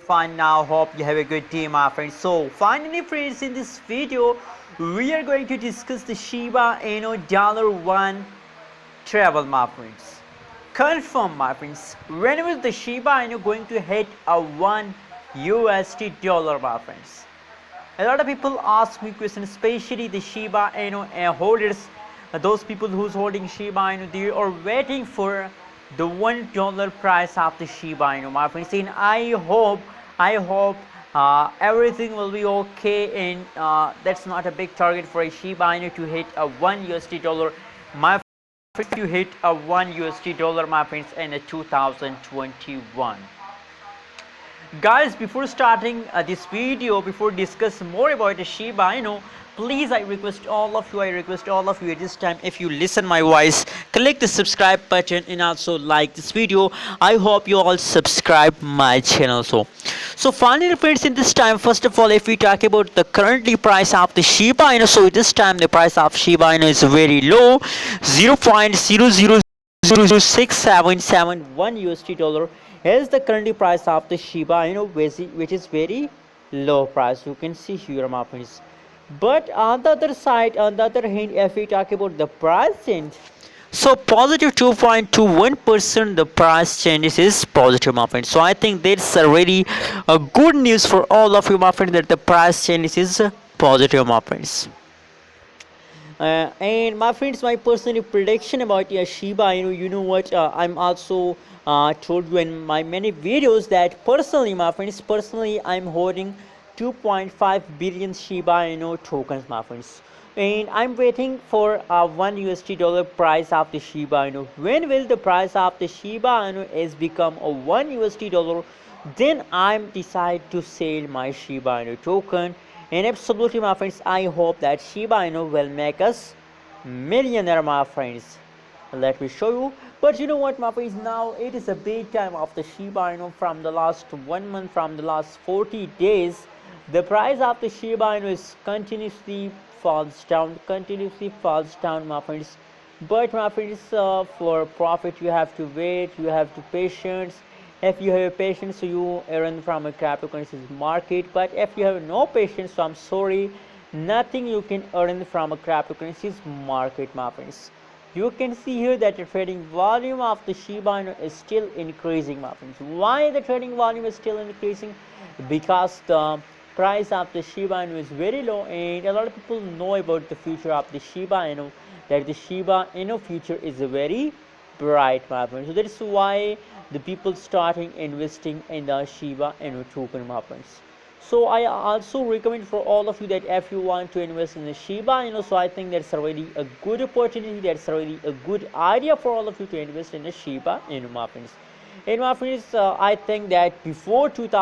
Fine now, hope you have a good day my friends. So finally friends, in this video we are going to discuss the Shiba Inu $1 travel my friends. Confirm my friends, when will the Shiba Inu going to hit a $1 my friends? A lot of people ask me questions, especially the Shiba Inu holders, those people who's holding Shiba Inu, they are waiting for the $1 price of the Shiba Inu my friends. And I hope everything will be okay, and that's not a big target for a Shiba Inu to hit a $1 my friends, to hit a $1 my friends in 2021. Guys, before starting this video, before discussing more about the Shiba Inu, please I request all of you at this time, if you listen my voice, click the subscribe button and also like this video. I hope you all subscribe my channel. So finally friends, in this time, first of all, if we talk about the currently price of the Shiba Inu, so this time the price of Shiba Inu is very low, 0.000677 $1 is the currently price of the Shiba Inu, which is very low price. You can see here my friends. But on the other side, on the other hand, if we talk about the price change, so positive 2.21%, the price changes is positive my friends. So I think that's a really good news for all of you my friends, that the price changes is positive my friends. And my friends, my personal prediction about Shiba Inu, you know what, I'm also told you in my many videos that personally my friends, I'm holding 2.5 billion Shiba Inu tokens my friends, and I'm waiting for a $1 price of the Shiba Inu. When will the price of the Shiba Inu is become a $1, then I'm decide to sell my Shiba Inu token. And absolutely my friends, I hope that Shiba Inu will make us millionaire my friends. Let me show you. But you know what my friends, now it is a big time of the Shiba Inu. From the last 1 month, from the last 40 days, the price of the Shiba Inu is continuously falls down my friends. But my friends, for profit you have to wait, you have to patience. If you have patience, so you earn from a cryptocurrencies market. But if you have no patience, so I'm sorry, nothing you can earn from a cryptocurrencies market my friends. You can see here that the trading volume of the Shiba Inu is still increasing my friends. Why the trading volume is still increasing? Because the price of the Shiba Inu is very low, and a lot of people know about the future of the Shiba Inu, that the Shiba Inu future is very bright my friends. So that's why the people starting investing in the Shiba Inu token my friends. So I also recommend for all of you that if you want to invest in the Shiba Inu, so I think that's already a good opportunity, that's already a good idea for all of you to invest in the Shiba Inu my friends. And my friends, I think that before 2000